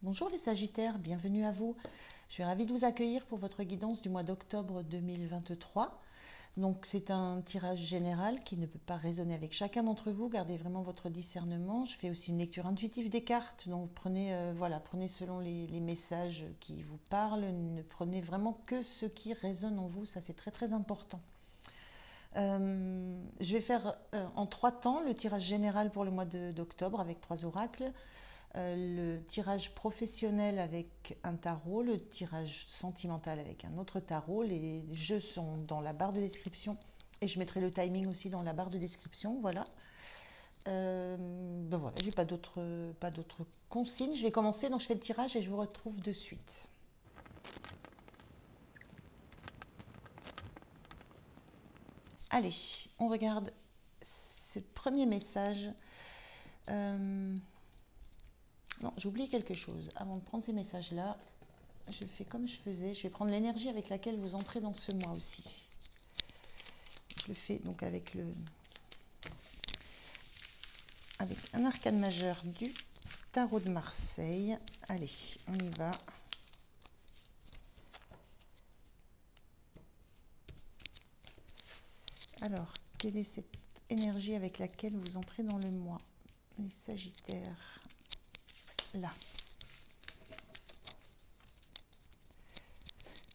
Bonjour les Sagittaires, bienvenue à vous. Je suis ravie de vous accueillir pour votre guidance du mois d'octobre 2023. Donc c'est un tirage général qui ne peut pas résonner avec chacun d'entre vous. Gardez vraiment votre discernement. Je fais aussi une lecture intuitive des cartes. Donc prenez selon les messages qui vous parlent. Ne prenez vraiment que ce qui résonne en vous. Ça c'est très très important. Je vais faire en 3 temps le tirage général pour le mois d'octobre avec 3 oracles. Le tirage professionnel avec un tarot, le tirage sentimental avec un autre tarot. Les jeux sont dans la barre de description et je mettrai le timing aussi dans la barre de description. Voilà. Ben voilà, j'ai pas d'autres consignes. Je vais commencer, donc je fais le tirage et je vous retrouve de suite. Allez, on regarde ce premier message. Non, j'ai oublié quelque chose. Avant de prendre ces messages-là, je fais comme je faisais. Je vais prendre l'énergie avec laquelle vous entrez dans ce mois aussi. Je le fais donc avec un arcane majeur du tarot de Marseille. Allez, on y va. Alors, quelle est cette énergie avec laquelle vous entrez dans le mois, les Sagittaires? Là.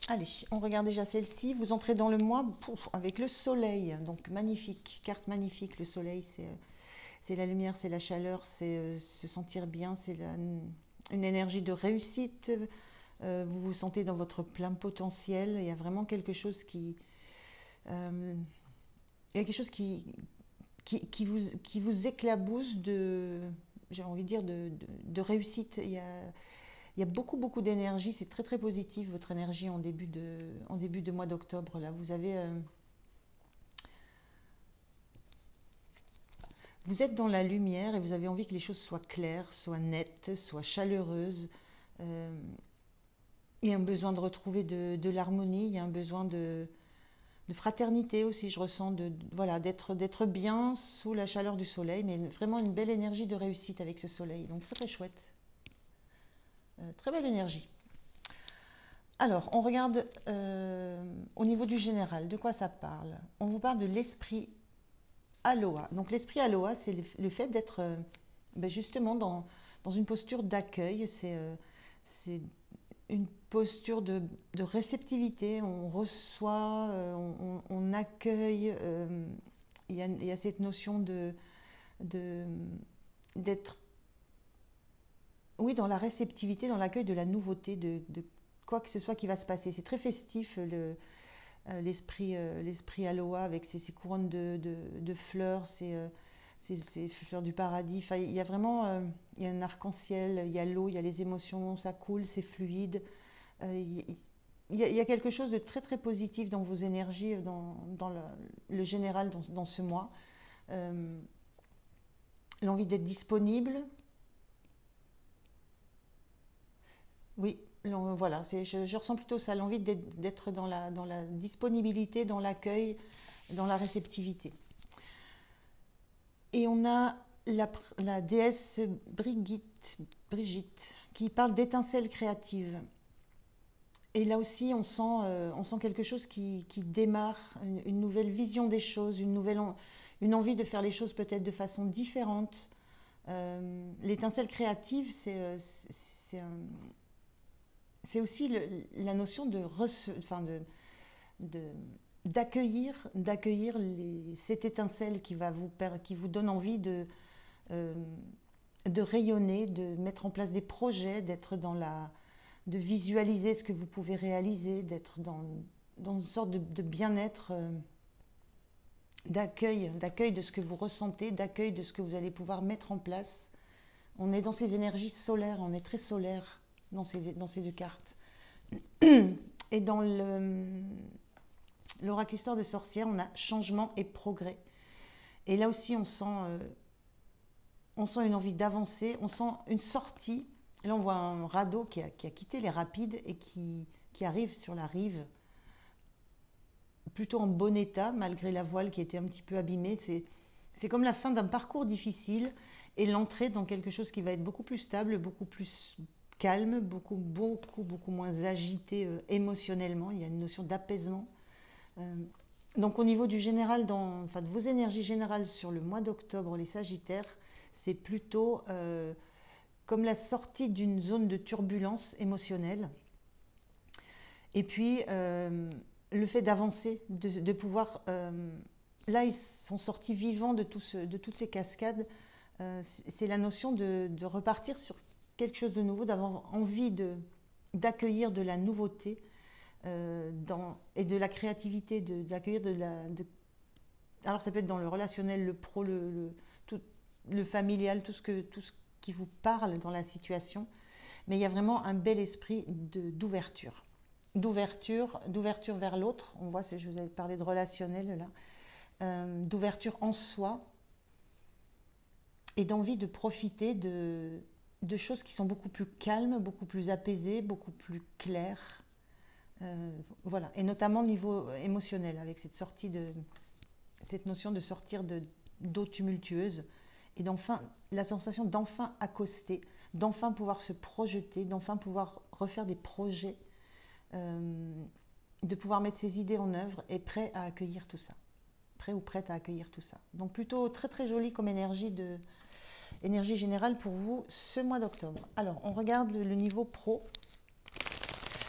Allez, on regarde déjà celle-ci. Vous entrez dans le mois avec le soleil. Donc magnifique, carte magnifique. Le soleil, c'est la lumière, c'est la chaleur, c'est se sentir bien, c'est une énergie de réussite. Vous vous sentez dans votre plein potentiel. Il y a vraiment quelque chose il y a quelque chose qui vous éclabousse j'ai envie de dire, de réussite. Il y a beaucoup, beaucoup d'énergie. C'est très, très positif, votre énergie en début de mois d'octobre. Là, vous êtes dans la lumière et vous avez envie que les choses soient claires, soient nettes, soient chaleureuses. Euh, il y a un besoin de retrouver de l'harmonie. Il y a un besoin de fraternité aussi. Je ressens voilà, d'être bien sous la chaleur du soleil, mais vraiment une belle énergie de réussite avec ce soleil. Donc très, très chouette. Très belle énergie. Alors, on regarde au niveau du général, de quoi ça parle? On vous parle de l'esprit Aloha. Donc l'esprit Aloha, c'est le fait d'être justement dans une posture d'accueil. C'est une posture de réceptivité. On reçoit, on accueille. Il y a cette notion d'être, oui, dans la réceptivité, dans l'accueil de la nouveauté, de quoi que ce soit qui va se passer. C'est très festif, l'esprit Aloha avec ses couronnes de fleurs, ces fleurs du paradis. Enfin, il y a vraiment il y a un arc-en-ciel, il y a l'eau, il y a les émotions, ça coule, c'est fluide. Il y a quelque chose de très très positif dans vos énergies, dans le général, dans ce mois. Euh, L'envie d'être disponible. Oui, voilà, je ressens plutôt ça, l'envie d'être dans la disponibilité, dans l'accueil, dans la réceptivité. Et on a la déesse Brigitte, qui parle d'étincelles créatives. Et là aussi, on sent quelque chose qui démarre, une nouvelle vision des choses, une envie de faire les choses peut-être de façon différente. L'étincelle créative, c'est c'est aussi la notion de- d'accueillir cette étincelle qui vous donne envie euh, de rayonner, de mettre en place des projets, de visualiser ce que vous pouvez réaliser, d'être dans une sorte de bien-être, d'accueil de ce que vous ressentez, d'accueil de ce que vous allez pouvoir mettre en place. On est dans ces énergies solaires, on est très solaire dans ces 2 cartes. Et dans l'oracle histoire de sorcière, on a changement et progrès. Et là aussi, on sent une envie d'avancer, on sent une sortie. Là, on voit un radeau qui a quitté les rapides et qui arrive sur la rive, plutôt en bon état, malgré la voile qui était un petit peu abîmée. C'est comme la fin d'un parcours difficile et l'entrée dans quelque chose qui va être beaucoup plus stable, calme, beaucoup moins agité émotionnellement. Il y a une notion d'apaisement. Euh, donc au niveau du général, enfin, de vos énergies générales sur le mois d'octobre, les Sagittaires, c'est plutôt comme la sortie d'une zone de turbulence émotionnelle. Et puis le fait d'avancer, de pouvoir... là, ils sont sortis vivants de toutes ces cascades. C'est la notion de repartir sur quelque chose de nouveau, d'avoir envie d'accueillir de la nouveauté et de la créativité, d'accueillir alors ça peut être dans le relationnel, le pro, le familial, tout ce qui vous parle dans la situation, mais il y a vraiment un bel esprit d'ouverture. D'ouverture vers l'autre, on voit, je vous avais parlé de relationnel là, d'ouverture en soi et d'envie de profiter de choses qui sont beaucoup plus calmes, beaucoup plus apaisées, beaucoup plus claires. Voilà, et notamment au niveau émotionnel, avec cette notion de sortir d'eau tumultueuse et la sensation d'enfin accoster, d'enfin pouvoir se projeter, d'enfin pouvoir refaire des projets, de pouvoir mettre ses idées en œuvre et prêt à accueillir tout ça. Prêt ou prête à accueillir tout ça. Donc plutôt très très joli comme énergie générale pour vous ce mois d'octobre. Alors on regarde le niveau pro.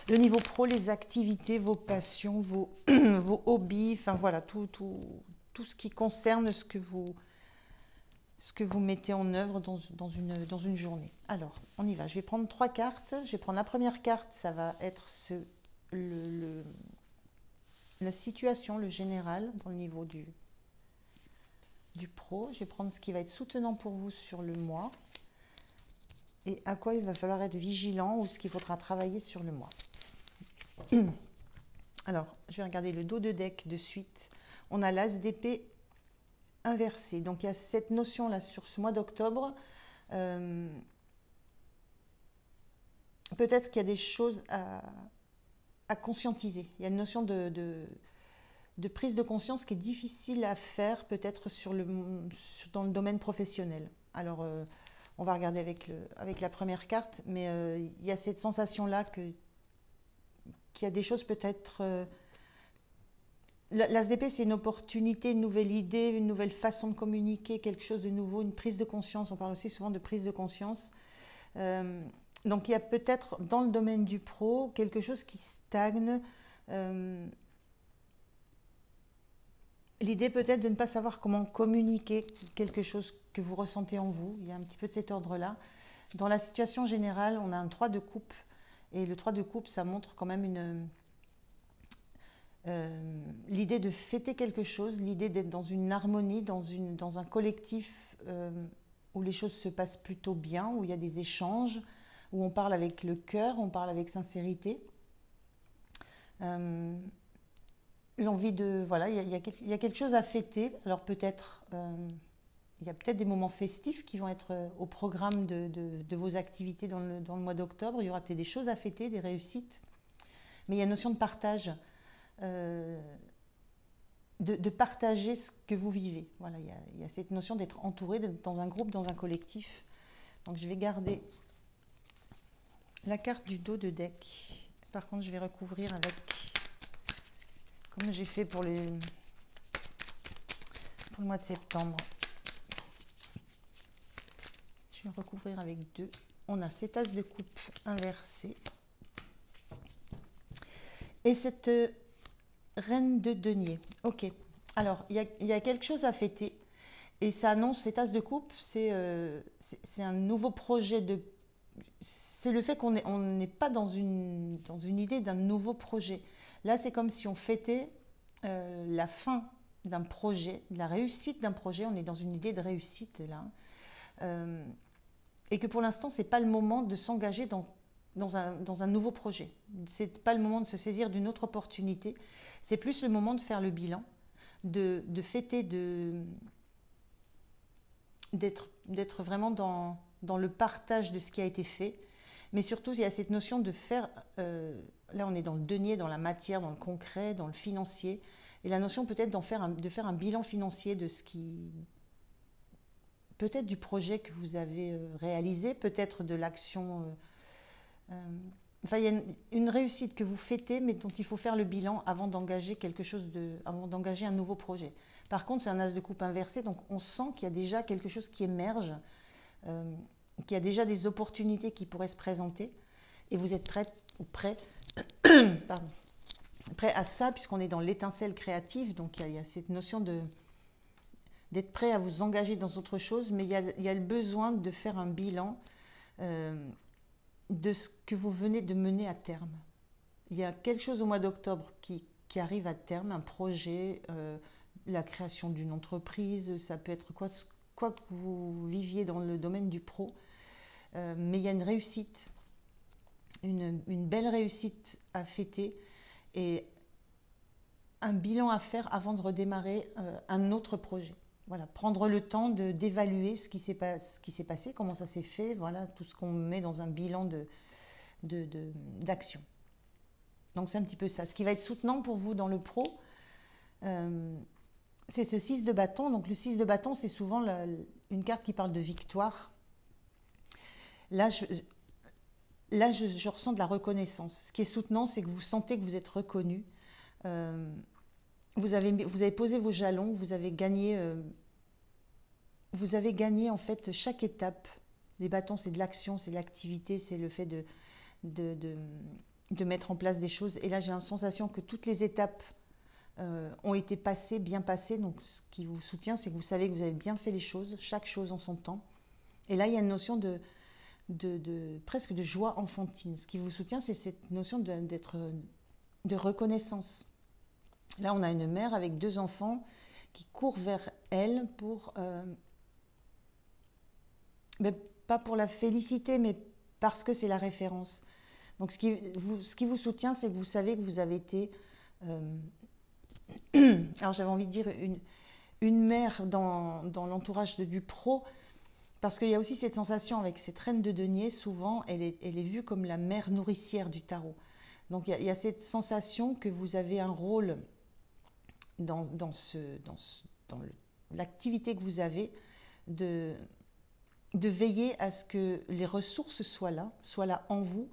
Le niveau pro, les activités, vos passions, vos hobbies, enfin voilà, tout ce qui concerne ce que vous mettez en œuvre dans une journée. Alors, on y va. Je vais prendre 3 cartes. Je vais prendre la première carte, ça va être la situation, le général, dans le niveau du pro. Je vais prendre ce qui va être soutenant pour vous sur le mois et à quoi il va falloir être vigilant ou ce qu'il faudra travailler sur le mois. Alors, je vais regarder le dos de deck de suite. On a l'as d'épée inversé. Donc, il y a cette notion-là sur ce mois d'octobre. Peut-être qu'il y a des choses à conscientiser. Il y a une notion de prise de conscience qui est difficile à faire peut-être dans le domaine professionnel. Alors, on va regarder avec la première carte, mais il y a cette sensation-là qu'il y a des choses peut-être... L'as d'épée, c'est une opportunité, une nouvelle idée, une nouvelle façon de communiquer, quelque chose de nouveau, une prise de conscience. On parle aussi souvent de prise de conscience. Donc il y a peut-être dans le domaine du pro quelque chose qui stagne. L'idée peut-être de ne pas savoir comment communiquer quelque chose que vous ressentez en vous. Il y a un petit peu de cet ordre-là. Dans la situation générale, on a un 3 de coupe. Et le 3 de coupe, ça montre quand même l'idée de fêter quelque chose, l'idée d'être dans une harmonie, dans un collectif où les choses se passent plutôt bien, où il y a des échanges, où on parle avec le cœur, on parle avec sincérité. L'envie de... Voilà, il y a quelque chose à fêter. Alors peut-être... il y a peut-être des moments festifs qui vont être au programme de vos activités dans le mois d'octobre. Il y aura peut-être des choses à fêter, des réussites. Mais il y a une notion de partage, de partager ce que vous vivez. Voilà, il y a cette notion d'être entouré, d'être dans un groupe, dans un collectif. Donc je vais garder la carte du dos de deck. Par contre, je vais recouvrir avec, comme j'ai fait pour le mois de septembre. Je vais recouvrir avec 2. On a cette as de coupe inversée. Et cette reine de denier. Ok. Alors, il y a quelque chose à fêter. Et ça annonce, cette as de coupe, c'est un nouveau projet c'est le fait qu'on n'est pas dans une idée d'un nouveau projet. Là, c'est comme si on fêtait la fin d'un projet, la réussite d'un projet. On est dans une idée de réussite, là. Et que pour l'instant, ce n'est pas le moment de s'engager dans un nouveau projet. Ce n'est pas le moment de se saisir d'une autre opportunité. C'est plus le moment de faire le bilan, de fêter, d'être vraiment dans le partage de ce qui a été fait. Mais surtout, il y a cette notion de faire... là, on est dans le denier, dans la matière, dans le concret, dans le financier. Et la notion peut-être de faire un bilan financier de ce qui... Peut-être du projet que vous avez réalisé, peut-être de l'action Enfin, il y a une réussite que vous fêtez, mais dont il faut faire le bilan avant d'engager avant d'engager un nouveau projet. Par contre, c'est un as de coupe inversé, donc on sent qu'il y a déjà quelque chose qui émerge, euh, qu'il y a déjà des opportunités qui pourraient se présenter, et vous êtes prête ou prêt, pardon, prêt à ça, puisqu'on est dans l'étincelle créative, donc il y a cette notion d'être prêt à vous engager dans autre chose, mais il y a le besoin de faire un bilan de ce que vous venez de mener à terme. Il y a quelque chose au mois d'octobre qui arrive à terme, un projet, la création d'une entreprise, ça peut être quoi que vous viviez dans le domaine du pro, mais il y a une réussite, une belle réussite à fêter et un bilan à faire avant de redémarrer un autre projet. Voilà, prendre le temps d'évaluer ce qui s'est passé, comment ça s'est fait, voilà, tout ce qu'on met dans un bilan d'action. Donc c'est un petit peu ça. Ce qui va être soutenant pour vous dans le pro, c'est ce 6 de bâton. Donc le 6 de bâton, c'est souvent une carte qui parle de victoire. Là, je ressens de la reconnaissance. Ce qui est soutenant, c'est que vous sentez que vous êtes reconnu. Vous avez posé vos jalons, vous avez gagné en fait chaque étape. Les bâtons, c'est de l'action, c'est de l'activité, c'est le fait de mettre en place des choses. Et là, j'ai la sensation que toutes les étapes ont été bien passées. Donc, ce qui vous soutient, c'est que vous savez que vous avez bien fait les choses, chaque chose en son temps. Et là, il y a une notion presque de joie enfantine. Ce qui vous soutient, c'est cette notion de reconnaissance. Là, on a une mère avec 2 enfants qui courent vers elle pas pour la féliciter, mais parce que c'est la référence. Donc, ce qui vous soutient, c'est que vous savez que vous avez été, alors j'avais envie de dire une mère dans l'entourage du pro, parce qu'il y a aussi cette sensation avec cette reine de denier, souvent, elle est vue comme la mère nourricière du tarot. Donc, il y a cette sensation que vous avez un rôle dans l'activité que vous avez de veiller à ce que les ressources soient là en vous,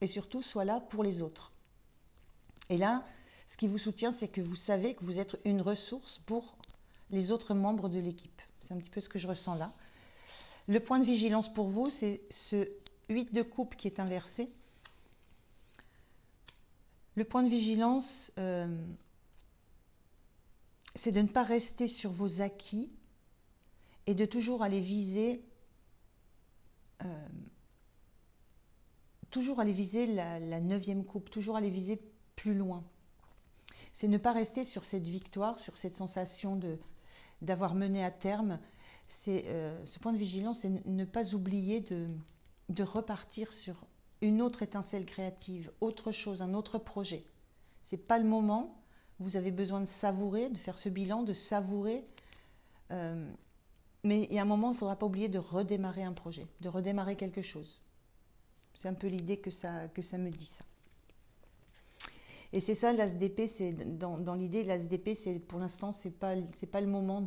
et surtout soient là pour les autres. Et là, ce qui vous soutient, c'est que vous savez que vous êtes une ressource pour les autres membres de l'équipe. C'est un petit peu ce que je ressens là. Le point de vigilance pour vous, c'est ce 8 de coupe qui est inversé. Le point de vigilance, c'est de ne pas rester sur vos acquis et de toujours aller viser la 9e coupe, toujours aller viser plus loin. C'est ne pas rester sur cette victoire, sur cette sensation d'avoir mené à terme. Ce point de vigilance, c'est ne pas oublier de repartir sur une autre étincelle créative, autre chose, un autre projet. Ce n'est pas le moment. Vous avez besoin de savourer, de faire ce bilan, de savourer. Mais il y a un moment, il ne faudra pas oublier de redémarrer un projet, de redémarrer quelque chose. C'est un peu l'idée que ça me dit, ça. Et c'est ça, l'ASDP, c'est dans l'idée, l'ASDP, c'est pour l'instant, c'est pas le moment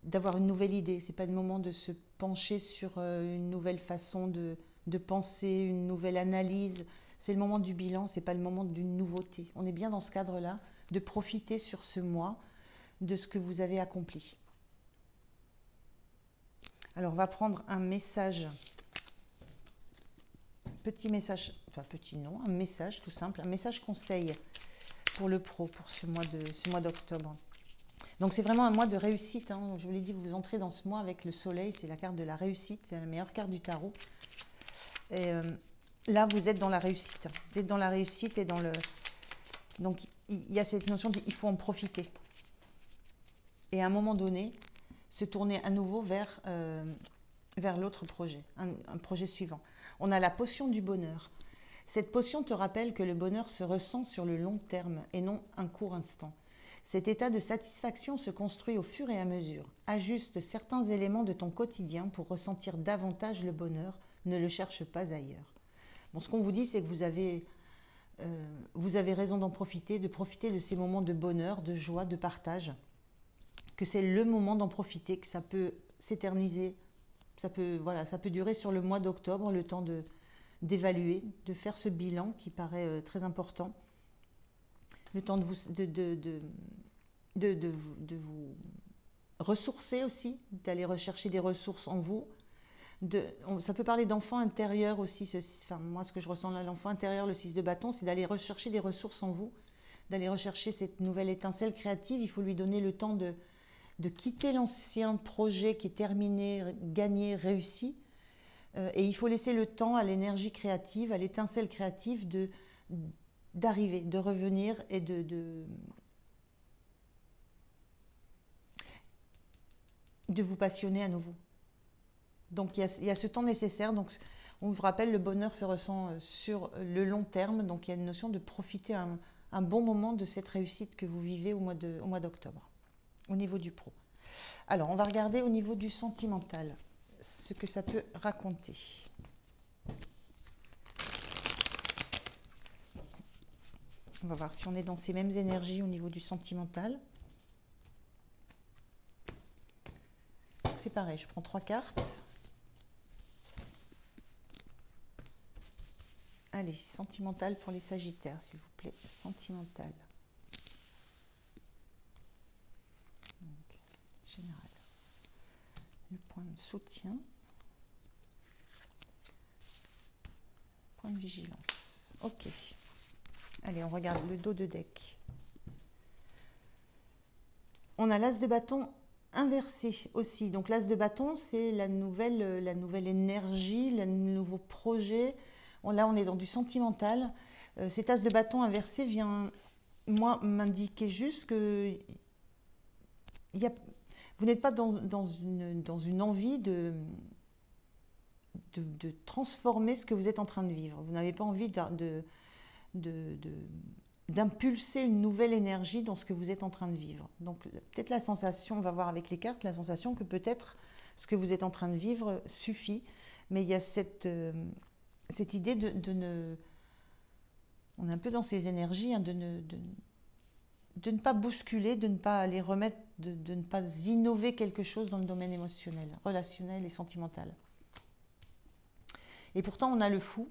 d'avoir une nouvelle idée, c'est pas le moment de se pencher sur une nouvelle façon de penser, une nouvelle analyse. C'est le moment du bilan, c'est pas le moment d'une nouveauté. On est bien dans ce cadre-là, de profiter sur ce mois de ce que vous avez accompli. Alors, on va prendre un message, petit message, enfin petit non, un message tout simple, un message conseil pour le pro, pour ce mois d'octobre. Donc, c'est vraiment un mois de réussite, hein. Je vous l'ai dit, vous entrez dans ce mois avec le soleil, c'est la carte de la réussite, c'est la meilleure carte du tarot. Et là, vous êtes dans la réussite. Vous êtes dans la réussite et dans le... Donc, il y a cette notion il faut en profiter. Et à un moment donné, se tourner à nouveau vers l'autre projet, un projet suivant. On a la potion du bonheur. Cette potion te rappelle que le bonheur se ressent sur le long terme et non un court instant. Cet état de satisfaction se construit au fur et à mesure. Ajuste certains éléments de ton quotidien pour ressentir davantage le bonheur. Ne le cherche pas ailleurs. Bon, ce qu'on vous dit, c'est que vous avez raison d'en profiter, de profiter de ces moments de bonheur, de joie, de partage, que c'est le moment d'en profiter, que ça peut s'éterniser, ça peut durer sur le mois d'octobre, le temps d'évaluer, de faire ce bilan qui paraît très important. Le temps de vous ressourcer aussi, d'aller rechercher des ressources en vous. Ça peut parler d'enfant intérieur aussi. Enfin, moi, ce que je ressens là, l'enfant intérieur, le 6 de bâton, c'est d'aller rechercher des ressources en vous, d'aller rechercher cette nouvelle étincelle créative. Il faut lui donner le temps de quitter l'ancien projet qui est terminé, gagné, réussi. Et il faut laisser le temps à l'énergie créative, à l'étincelle créative d'arriver, de revenir et de vous passionner à nouveau. Donc il y a ce temps nécessaire. Donc on vous rappelle, le bonheur se ressent sur le long terme. Donc il y a une notion de profiter un bon moment de cette réussite que vous vivez au mois d'octobre, au niveau du pro. Alors on va regarder au niveau du sentimental, ce que ça peut raconter. On va voir si on est dans ces mêmes énergies au niveau du sentimental. C'est pareil, je prends 3 cartes. Allez, sentimental pour les Sagittaires, s'il vous plaît. Sentimental. Donc, général. Le point de soutien. Point de vigilance. Ok. Allez, on regarde le dos de deck. On a l'as de bâton inversé aussi. Donc l'as de bâton, c'est la nouvelle énergie, le nouveau projet. Là, on est dans du sentimental. Cet as de bâton inversé vient, moi, m'indiquer juste que vous n'êtes pas dans une envie de transformer ce que vous êtes en train de vivre. Vous n'avez pas envie d'impulser une nouvelle énergie dans ce que vous êtes en train de vivre. Donc peut-être la sensation, on va voir avec les cartes, la sensation que peut-être ce que vous êtes en train de vivre suffit, mais il y a cette idée de ne... On est un peu dans ces énergies, hein, de ne pas bousculer, de ne pas aller remettre, de ne pas innover quelque chose dans le domaine émotionnel, relationnel et sentimental. Et pourtant, on a le fou.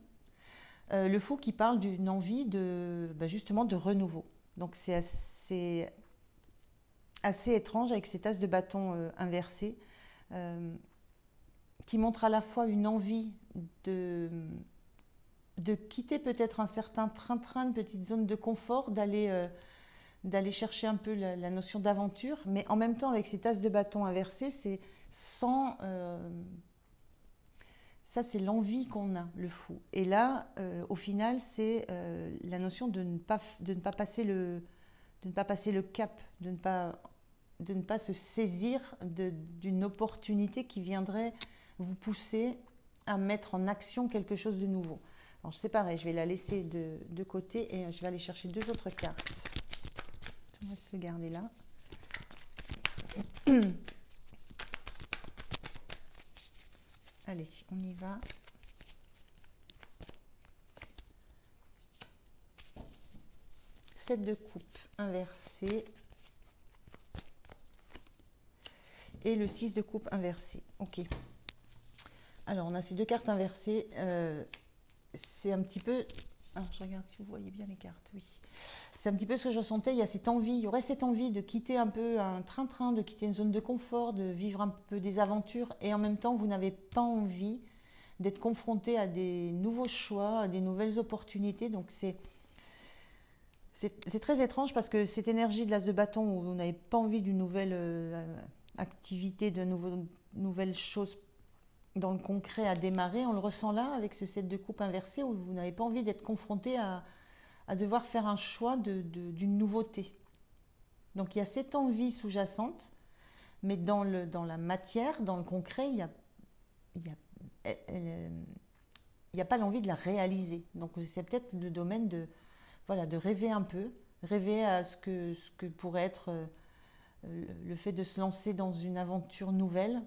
Le fou qui parle d'une envie justement de renouveau. Donc c'est assez étrange avec cet as de bâton inversé qui montre à la fois une envie de quitter peut-être un certain train-train, une petite zone de confort, d'aller chercher un peu la notion d'aventure, mais en même temps avec cet as de bâton inversé, c'est sans... ça, c'est l'envie qu'on a, le fou. Et là, au final, c'est la notion de ne pas passer le cap, de ne pas se saisir d'une opportunité qui viendrait vous pousser à mettre en action quelque chose de nouveau. Alors, c'est pareil, je vais la laisser de côté et je vais aller chercher 2 autres cartes. On va se garder là. Allez, on y va. Sept de coupe inversé. Et le 6 de coupe inversé. Ok. Alors, on a ces 2 cartes inversées. C'est un petit peu... Ah, je regarde si vous voyez bien les cartes, oui. C'est un petit peu ce que je ressentais, il y a cette envie, il y aurait cette envie de quitter un peu un train-train, de quitter une zone de confort, de vivre un peu des aventures, et en même temps, vous n'avez pas envie d'être confronté à des nouveaux choix, à des nouvelles opportunités. Donc c'est très étrange parce que cette énergie de l'as de bâton où vous n'avez pas envie d'une nouvelle activité, de nouvelles choses dans le concret à démarrer, on le ressent là avec ce 7 de coupe inversé où vous n'avez pas envie d'être confronté à devoir faire un choix d'une nouveauté. Donc il y a cette envie sous-jacente, mais dans la matière, dans le concret, il n'y a pas l'envie de la réaliser. Donc c'est peut-être le domaine de rêver un peu, rêver à ce que pourrait être le fait de se lancer dans une aventure nouvelle,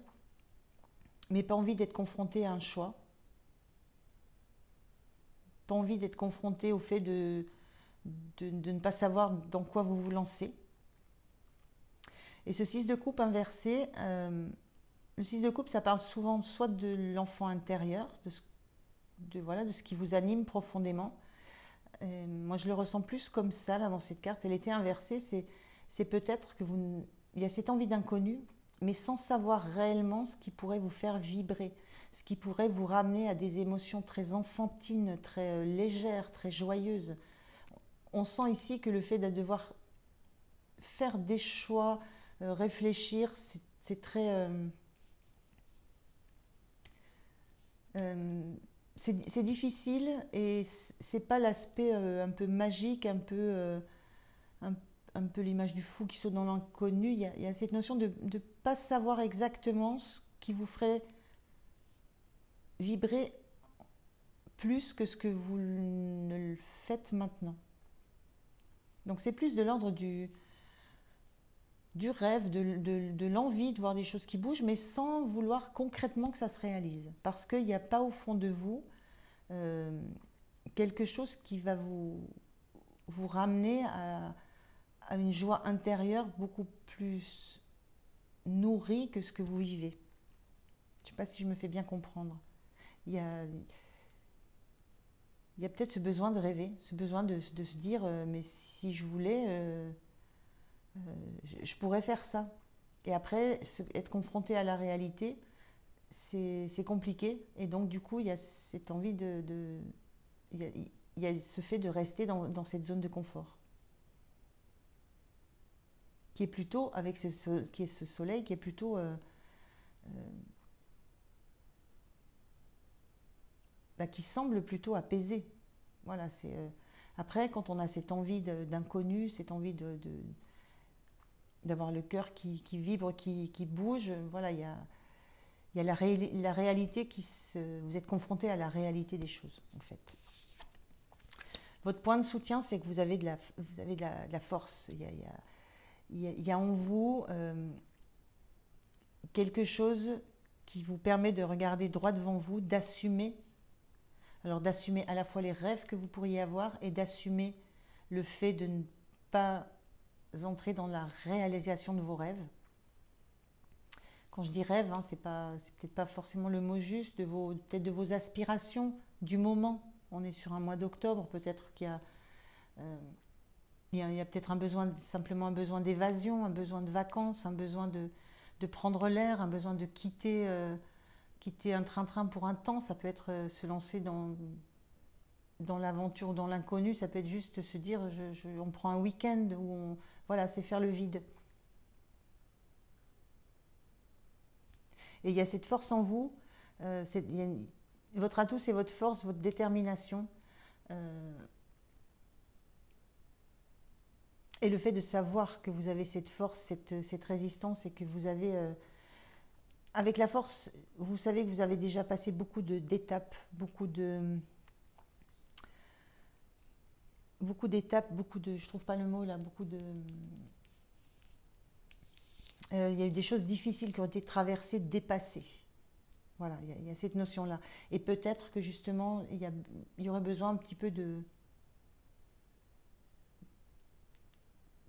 mais pas envie d'être confronté à un choix, pas envie d'être confronté au fait de ne pas savoir dans quoi vous vous lancez. Et ce 6 de coupe inversé, le 6 de coupe, ça parle souvent soit de l'enfant intérieur, voilà, de ce qui vous anime profondément. Moi, je le ressens plus comme ça, là, dans cette carte. Elle était inversée. C'est peut-être que il y a cette envie d'inconnu, mais sans savoir réellement ce qui pourrait vous faire vibrer, ce qui pourrait vous ramener à des émotions très enfantines, très légères, très joyeuses. On sent ici que le fait de devoir faire des choix, réfléchir, c'est très... c'est difficile et c'est pas l'aspect un peu magique, un, un peu l'image du fou qui saute dans l'inconnu. Il y a cette notion de ne pas savoir exactement ce qui vous ferait vibrer plus que ce que vous ne le faites maintenant. Donc c'est plus de l'ordre du rêve, de l'envie de voir des choses qui bougent, mais sans vouloir concrètement que ça se réalise. Parce qu'il n'y a pas au fond de vous euh, quelque chose qui va vous ramener à une joie intérieure beaucoup plus nourrie que ce que vous vivez. Je ne sais pas si je me fais bien comprendre. Il y a, il y a peut-être ce besoin de rêver, ce besoin de se dire mais si je voulais, je pourrais faire ça. Et après, être confronté à la réalité, c'est compliqué. Et donc, du coup, il y a cette envie il y a ce fait de rester dans cette zone de confort. Qui est plutôt, avec qui est ce soleil, qui est plutôt qui semble plutôt apaisé. Voilà, après, quand on a cette envie d'inconnu, cette envie d'avoir le cœur qui vibre, qui bouge, voilà, il y a la réalité vous êtes confronté à la réalité des choses, en fait. Votre point de soutien, c'est que vous avez de la force. Il y a en vous quelque chose qui vous permet de regarder droit devant vous, d'assumer. Alors d'assumer à la fois les rêves que vous pourriez avoir et d'assumer le fait de ne pas entrer dans la réalisation de vos rêves. Quand je dis rêve, hein, c'est peut-être pas forcément le mot juste, peut-être de vos aspirations du moment. On est sur un mois d'octobre, peut-être qu'il y a, il y a peut-être simplement un besoin d'évasion, un besoin de vacances, un besoin de prendre l'air, un besoin de quitter un train-train pour un temps. Ça peut être se lancer dans l'aventure, dans l'inconnu. Ça peut être juste se dire, on prend un week-end où voilà, c'est faire le vide. Et il y a cette force en vous. Votre atout, c'est votre force, votre détermination. Et le fait de savoir que vous avez cette force, cette résistance et que vous avez... avec la force, vous savez que vous avez déjà passé beaucoup d'étapes, beaucoup d'étapes, je trouve pas le mot là, il y a eu des choses difficiles qui ont été traversées, dépassées. Voilà, il y a cette notion-là. Et peut-être que justement, il y aurait besoin un petit peu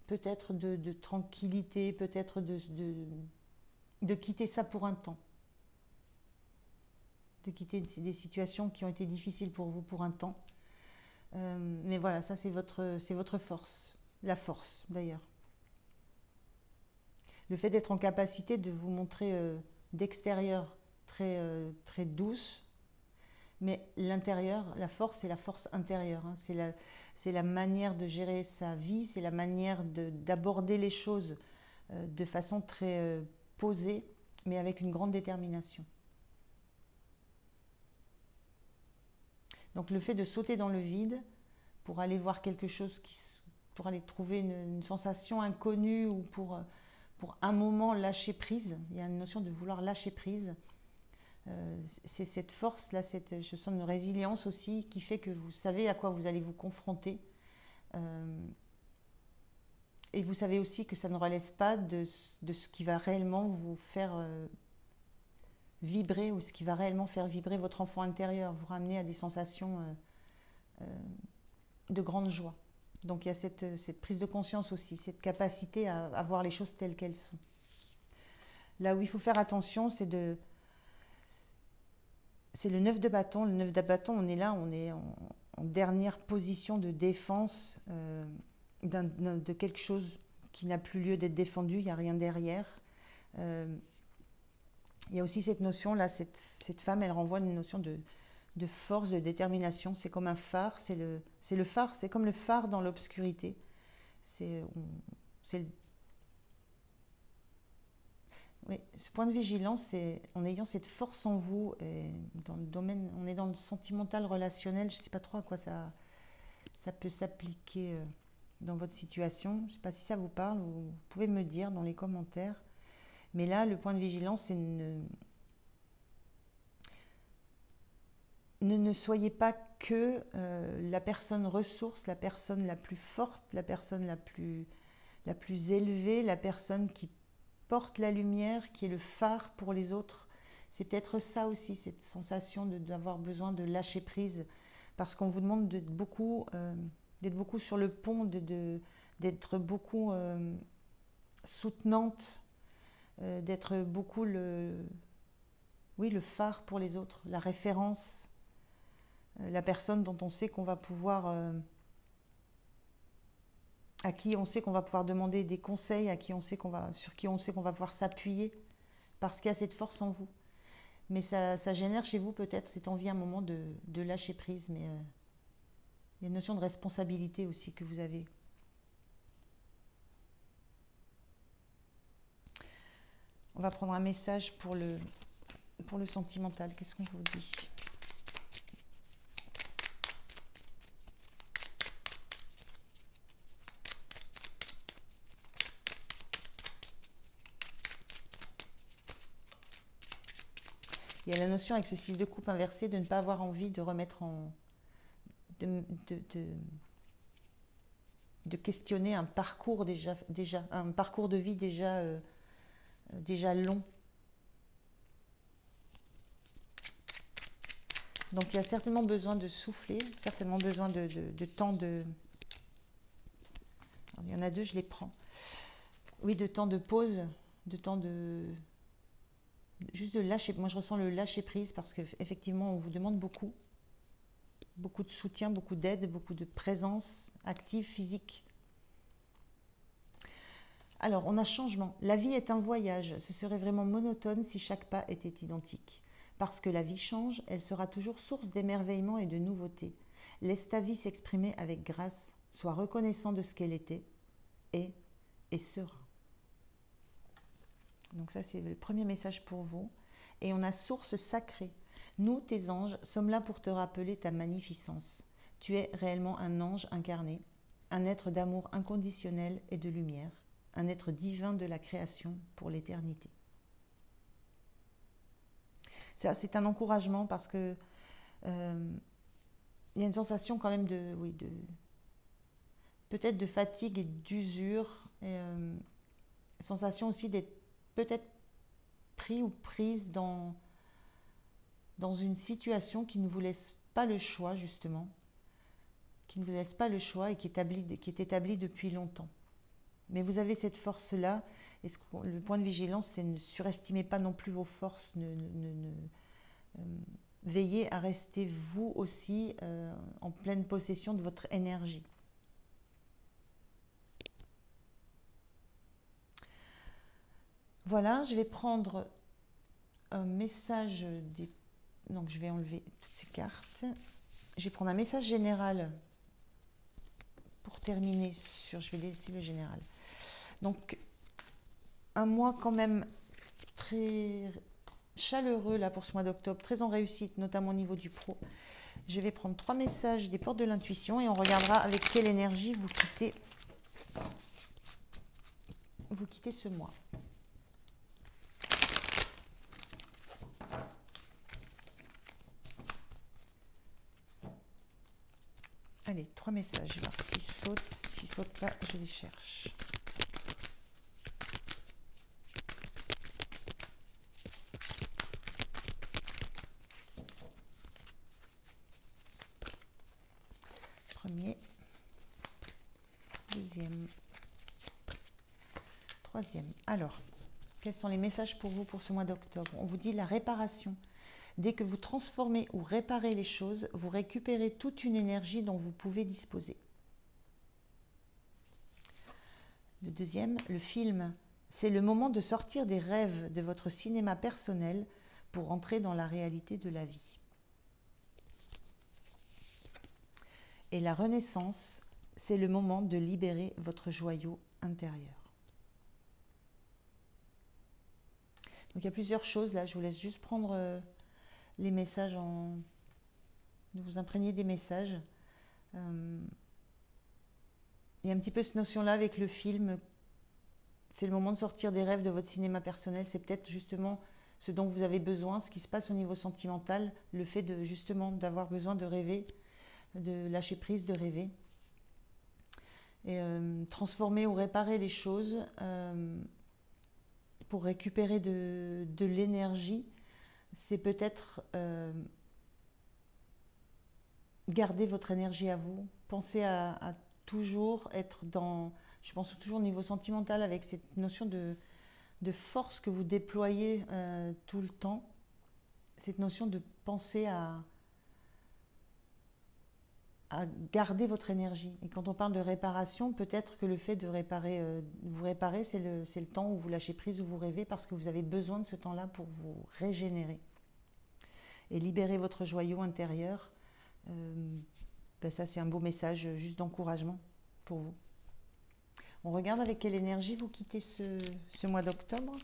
peut-être de tranquillité, peut-être de quitter ça pour un temps. De quitter des situations qui ont été difficiles pour vous pour un temps. Mais voilà, ça c'est votre force. La force d'ailleurs. Le fait d'être en capacité de vous montrer d'extérieur très douce, mais l'intérieur, la force, c'est la force intérieure. Hein. C'est la manière de gérer sa vie, c'est la manière d'aborder les choses de façon très posée, mais avec une grande détermination. Donc le fait de sauter dans le vide pour aller voir quelque chose, pour aller trouver une sensation inconnue ou pour un moment lâcher prise, il y a une notion de vouloir lâcher prise. C'est cette force-là, je sens une résilience aussi qui fait que vous savez à quoi vous allez vous confronter. Et vous savez aussi que ça ne relève pas de ce qui va réellement vous faire vibrer ou ce qui va réellement faire vibrer votre enfant intérieur, vous ramener à des sensations de grande joie. Donc il y a cette prise de conscience aussi, cette capacité à voir les choses telles qu'elles sont. Là où il faut faire attention, c'est le 9 de bâton. Le 9 de bâton, on est là, on est en dernière position de défense de quelque chose qui n'a plus lieu d'être défendu, il n'y a rien derrière. Euh, il y a aussi cette notion, là, cette femme, elle renvoie une notion de force, de détermination. C'est comme un phare, c'est le phare, c'est comme le phare dans l'obscurité. C'est c'est oui, ce point de vigilance, c'est en ayant cette force en vous, et dans le domaine, on est dans le sentimental relationnel, je ne sais pas trop à quoi ça peut s'appliquer dans votre situation. Je ne sais pas si ça vous parle, vous pouvez me dire dans les commentaires. Mais là, le point de vigilance, c'est ne soyez pas que la personne ressource, la personne la plus forte, la personne la plus élevée, la personne qui porte la lumière, qui est le phare pour les autres. C'est peut-être ça aussi, cette sensation d'avoir besoin de lâcher prise, parce qu'on vous demande d'être beaucoup sur le pont, d'être beaucoup soutenante, d'être beaucoup oui, le phare pour les autres, la référence, la personne dont on sait qu'on va pouvoir, à qui on sait qu'on va pouvoir demander des conseils, sur qui on sait qu'on va pouvoir s'appuyer, parce qu'il y a cette force en vous. Mais ça génère chez vous peut-être cette envie à un moment de lâcher prise, mais il y a une notion de responsabilité aussi que vous avez. On va prendre un message pour le sentimental. Qu'est-ce qu'on vous dit? Il y a la notion avec ce 6 de coupe inversé de ne pas avoir envie de remettre en... de questionner un parcours déjà un parcours de vie déjà long. Donc il y a certainement besoin de souffler, certainement besoin de temps de... Alors, il y en a deux, je les prends. Oui, de temps de pause, de temps de... Juste de lâcher. Moi, je ressens le lâcher prise parce qu'effectivement, on vous demande beaucoup. Beaucoup de soutien, beaucoup d'aide, beaucoup de présence active, physique. Alors, on a changement. La vie est un voyage. Ce serait vraiment monotone si chaque pas était identique. Parce que la vie change, elle sera toujours source d'émerveillement et de nouveautés. Laisse ta vie s'exprimer avec grâce. Sois reconnaissant de ce qu'elle était, est et sera. Donc ça, c'est le premier message pour vous. Et on a source sacrée. Nous, tes anges, sommes là pour te rappeler ta magnificence. Tu es réellement un ange incarné, un être d'amour inconditionnel et de lumière, un être divin de la création pour l'éternité. C'est un encouragement parce que il y a une sensation quand même peut-être de fatigue et d'usure, et sensation aussi d'être peut-être pris ou prise dans une situation qui ne vous laisse pas le choix, justement, qui ne vous laisse pas le choix et qui est établie depuis longtemps. Mais vous avez cette force-là, et le point de vigilance, c'est ne surestimez pas non plus vos forces, veillez à rester vous aussi en pleine possession de votre énergie. Voilà, je vais prendre un message des... Donc je vais enlever toutes ces cartes. Je vais prendre un message général pour terminer sur... Je vais laisser le général. Donc un mois quand même très chaleureux là pour ce mois d'octobre, très en réussite, notamment au niveau du pro. Je vais prendre 3 messages des portes de l'intuition et on regardera avec quelle énergie vous quittez ce mois. Allez, 3 messages. Alors, s'ils sautent pas, je les cherche. Premier, deuxième, troisième. Alors, quels sont les messages pour vous pour ce mois d'octobre? On vous dit la réparation. Dès que vous transformez ou réparez les choses, vous récupérez toute une énergie dont vous pouvez disposer. Le deuxième, le film. C'est le moment de sortir des rêves de votre cinéma personnel pour entrer dans la réalité de la vie. Et la renaissance, c'est le moment de libérer votre joyau intérieur. Donc il y a plusieurs choses là, je vous laisse juste prendre les messages de vous imprégner des messages. Il y a un petit peu cette notion-là avec le film. C'est le moment de sortir des rêves de votre cinéma personnel. C'est peut-être justement ce dont vous avez besoin, ce qui se passe au niveau sentimental, le fait de justement d'avoir besoin de rêver, de lâcher prise, de rêver. Et transformer ou réparer les choses pour récupérer de l'énergie, c'est peut-être garder votre énergie à vous. Pensez à toujours être dans, je pense toujours au niveau sentimental, avec cette notion de force que vous déployez tout le temps, cette notion de penser à garder votre énergie. Et quand on parle de réparation, peut-être que le fait de réparer, vous réparer, c'est le temps où vous lâchez prise, où vous rêvez, parce que vous avez besoin de ce temps-là pour vous régénérer. Et libérer votre joyau intérieur, ben ça c'est un beau message juste d'encouragement pour vous. On regarde avec quelle énergie vous quittez ce mois d'octobre.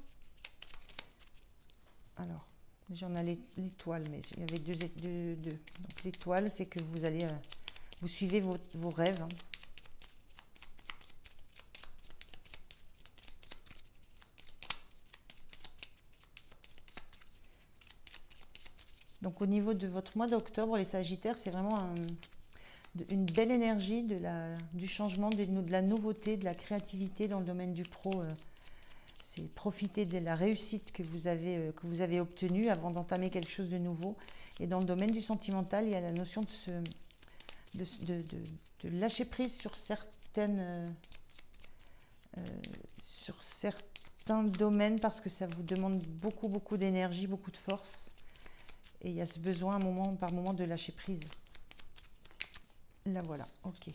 Alors, déjà on a l'étoile, mais il y avait deux. Donc l'étoile, c'est que vous allez, vous suivez vos rêves. Hein. Donc au niveau de votre mois d'octobre, les Sagittaires, c'est vraiment une belle énergie du changement, de la nouveauté, de la créativité dans le domaine du pro. C'est profiter de la réussite que vous avez obtenue avant d'entamer quelque chose de nouveau. Et dans le domaine du sentimental, il y a la notion de lâcher prise sur certains domaines, parce que ça vous demande beaucoup, beaucoup d'énergie, beaucoup de force. Et il y a ce besoin moment par moment de lâcher prise. Là voilà, ok.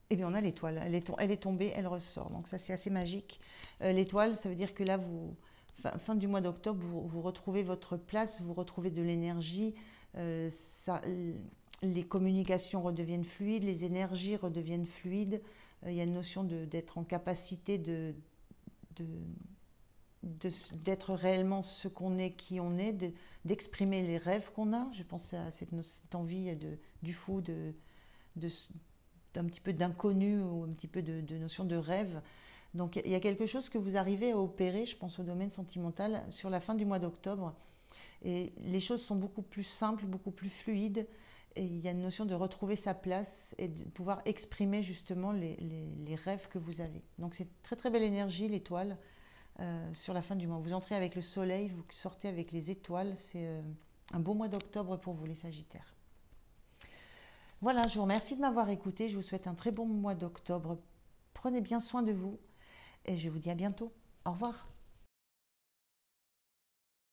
Eh bien on a l'étoile, elle est tombée, elle ressort. Donc ça c'est assez magique. L'étoile, ça veut dire que là, fin du mois d'octobre, vous retrouvez votre place, vous retrouvez de l'énergie. Les communications redeviennent fluides, les énergies redeviennent fluides. Il y a une notion d'être en capacité d'être réellement ce qu'on est, qui on est, d'exprimer les rêves qu'on a. Je pense à cette envie du fou, d'un petit peu d'inconnu, ou un petit peu de notion de rêve. Donc il y a quelque chose que vous arrivez à opérer, je pense au domaine sentimental, sur la fin du mois d'octobre. Et les choses sont beaucoup plus simples, beaucoup plus fluides. Et il y a une notion de retrouver sa place et de pouvoir exprimer justement les rêves que vous avez. Donc c'est très très belle énergie, l'étoile. Sur la fin du mois. Vous entrez avec le soleil, vous sortez avec les étoiles. C'est un beau mois d'octobre pour vous, les Sagittaires. Voilà, je vous remercie de m'avoir écouté. Je vous souhaite un très bon mois d'octobre. Prenez bien soin de vous et je vous dis à bientôt. Au revoir.